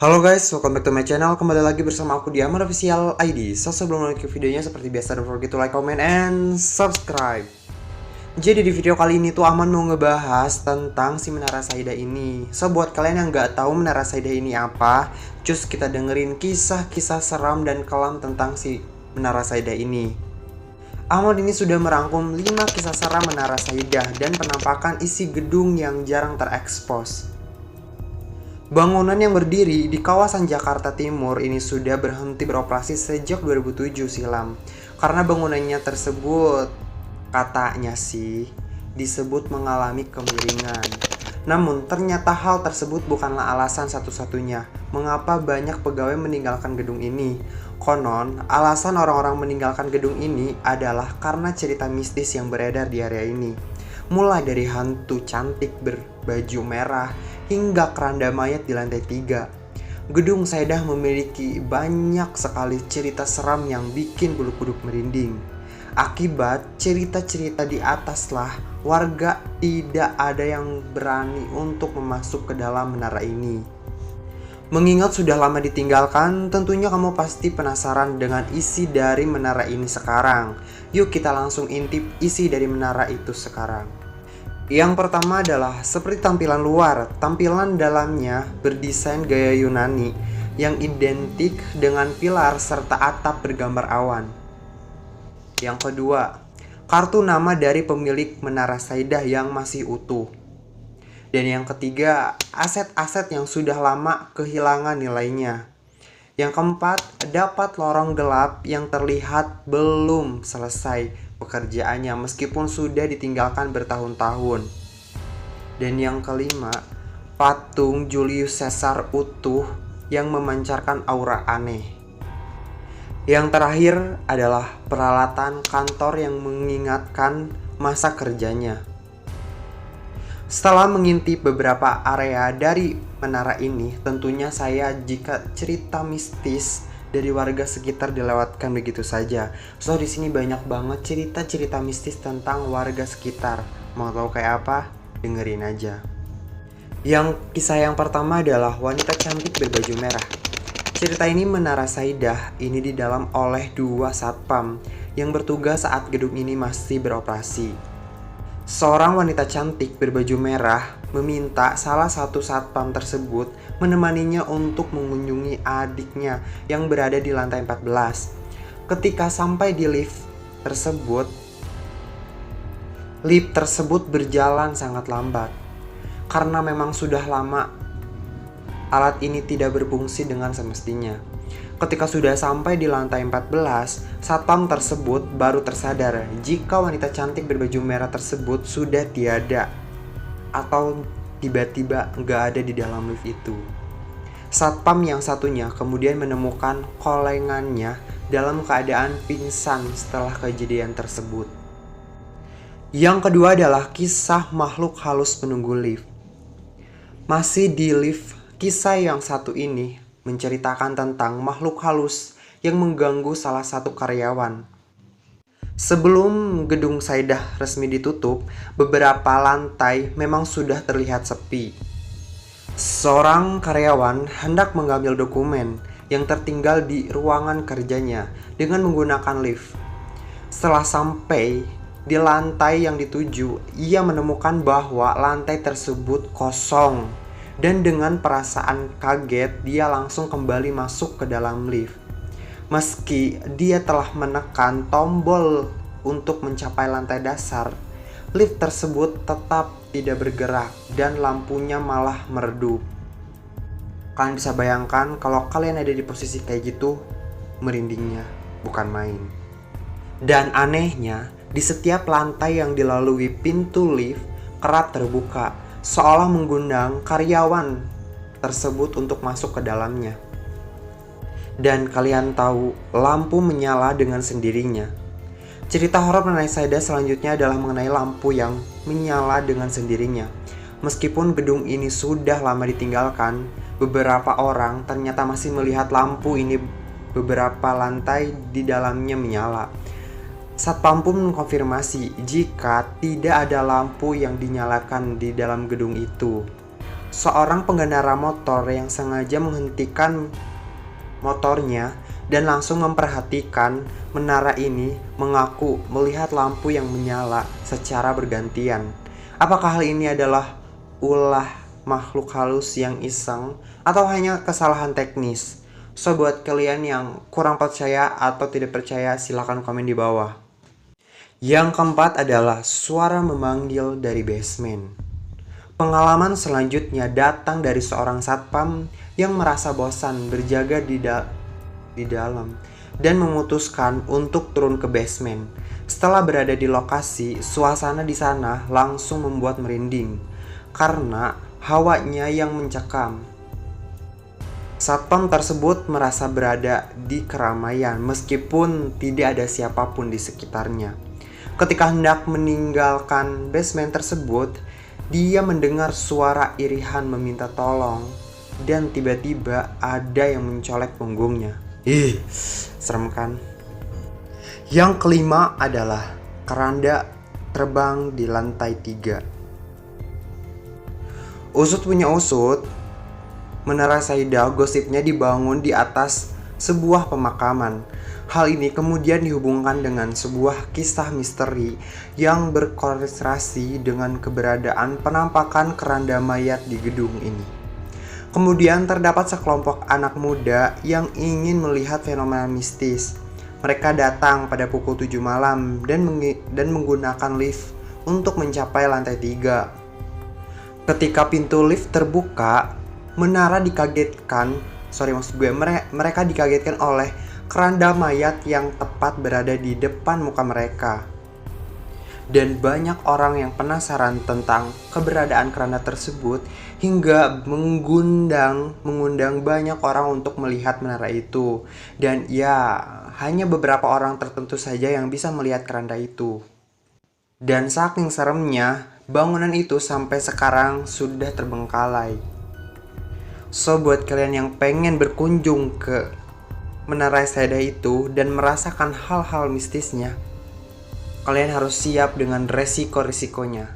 Halo guys, welcome back to my channel. Kembali lagi bersama aku di Amar Official ID. So sebelum lanjut ke videonya, seperti biasa don't forget to like, comment, and subscribe. Jadi di video kali ini tuh Ahmad mau ngebahas tentang si Menara Saida ini. So buat kalian yang nggak tahu Menara Saida ini apa, cus kita dengerin kisah-kisah seram dan kelam tentang si Menara Saida ini. Ahmad ini sudah merangkum 5 kisah seram Menara Saida dan penampakan isi gedung yang jarang terekspos. Bangunan yang berdiri di kawasan Jakarta Timur ini sudah berhenti beroperasi sejak 2007 silam. Karena bangunannya tersebut katanya sih disebut mengalami kemiringan. Namun ternyata hal tersebut bukanlah alasan satu-satunya mengapa banyak pegawai meninggalkan gedung ini. Konon, alasan orang-orang meninggalkan gedung ini adalah karena cerita mistis yang beredar di area ini. Mulai dari hantu cantik berbaju merah hingga keranda mayat di lantai 3. Gedung Saidah memiliki banyak sekali cerita seram yang bikin bulu kuduk merinding. Akibat cerita-cerita di ataslah, warga tidak ada yang berani untuk masuk ke dalam menara ini. Mengingat sudah lama ditinggalkan, tentunya kamu pasti penasaran dengan isi dari menara ini sekarang. Yuk kita langsung intip isi dari menara itu sekarang. Yang pertama adalah seperti tampilan luar, tampilan dalamnya berdesain gaya Yunani yang identik dengan pilar serta atap bergambar awan. Yang kedua, kartu nama dari pemilik Menara Saidah yang masih utuh. Dan yang ketiga, aset-aset yang sudah lama kehilangan nilainya. Yang keempat, dapat lorong gelap yang terlihat belum selesai pekerjaannya meskipun sudah ditinggalkan bertahun-tahun. Dan yang kelima, patung Julius Caesar utuh yang memancarkan aura aneh. Yang terakhir adalah peralatan kantor yang mengingatkan masa kerjanya. Setelah mengintip beberapa area dari menara ini, tentunya jika cerita mistis dari warga sekitar dilewatkan begitu saja. So di sini banyak banget cerita-cerita mistis tentang warga sekitar. Mau tahu kayak apa? Dengerin aja. Yang kisah yang pertama adalah wanita cantik berbaju merah. Cerita ini Menara Saidah ini di dalam oleh 2 satpam yang bertugas saat gedung ini masih beroperasi. Seorang wanita cantik berbaju merah meminta salah satu satpam tersebut menemaninya untuk mengunjungi adiknya yang berada di lantai 14. Ketika sampai di lift tersebut berjalan sangat lambat. Karena memang sudah lama alat ini tidak berfungsi dengan semestinya. Ketika sudah sampai di lantai 14, satpam tersebut baru tersadar jika wanita cantik berbaju merah tersebut sudah tiada atau tiba-tiba nggak ada di dalam lift itu. Satpam yang satunya kemudian menemukan kolengannya dalam keadaan pingsan setelah kejadian tersebut. Yang kedua adalah kisah makhluk halus penunggu lift. Masih di lift, kisah yang satu ini menceritakan tentang makhluk halus yang mengganggu salah satu karyawan. Sebelum gedung Saidah resmi ditutup, beberapa lantai memang sudah terlihat sepi. Seorang karyawan hendak mengambil dokumen yang tertinggal di ruangan kerjanya dengan menggunakan lift. Setelah sampai di lantai yang dituju, ia menemukan bahwa lantai tersebut kosong. Dan dengan perasaan kaget, dia langsung kembali masuk ke dalam lift. Meski dia telah menekan tombol untuk mencapai lantai dasar, lift tersebut tetap tidak bergerak dan lampunya malah meredup. Kalian bisa bayangkan kalau kalian ada di posisi kayak gitu, merindingnya bukan main. Dan anehnya, di setiap lantai yang dilalui pintu lift kerap terbuka, seolah mengundang karyawan tersebut untuk masuk ke dalamnya. Dan kalian tahu, lampu menyala dengan sendirinya. Cerita horor Menara Saidah selanjutnya adalah mengenai lampu yang menyala dengan sendirinya. Meskipun gedung ini sudah lama ditinggalkan, beberapa orang ternyata masih melihat lampu ini beberapa lantai di dalamnya menyala. Satpam pun mengkonfirmasi jika tidak ada lampu yang dinyalakan di dalam gedung itu. seorang pengendara motor yang sengaja menghentikan motornya dan langsung memperhatikan menara ini mengaku melihat lampu yang menyala secara bergantian. Apakah hal ini adalah ulah makhluk halus yang iseng atau hanya kesalahan teknis? So, buat kalian yang kurang percaya atau tidak percaya, silahkan komen di bawah. Yang keempat adalah suara memanggil dari basement. Pengalaman selanjutnya datang dari seorang satpam yang merasa bosan berjaga di dalam dan memutuskan untuk turun ke basement. Setelah berada di lokasi, suasana di sana langsung membuat merinding karena hawanya yang mencekam. Satpam tersebut merasa berada di keramaian meskipun tidak ada siapapun di sekitarnya. Ketika hendak meninggalkan basement tersebut, dia mendengar suara irihan meminta tolong dan tiba-tiba ada yang mencolek punggungnya. Serem kan? Yang kelima adalah keranda terbang di lantai 3. Usut punya usut, Menara Saida gosipnya dibangun di atas sebuah pemakaman. Hal ini kemudian dihubungkan dengan sebuah kisah misteri yang berkorelasi dengan keberadaan penampakan keranda mayat di gedung ini. Kemudian terdapat sekelompok anak muda yang ingin melihat fenomena mistis. Mereka datang pada pukul 7 malam dan menggunakan lift untuk mencapai lantai 3. Ketika pintu lift terbuka, mereka dikagetkan oleh keranda mayat yang tepat berada di depan muka mereka. Dan banyak orang yang penasaran tentang keberadaan keranda tersebut hingga mengundang banyak orang untuk melihat menara itu. Dan ya, hanya beberapa orang tertentu saja yang bisa melihat keranda itu. Dan saking seremnya, bangunan itu sampai sekarang sudah terbengkalai. So, buat kalian yang pengen berkunjung ke Menara Saida itu dan merasakan hal-hal mistisnya, kalian harus siap dengan resiko-risikonya.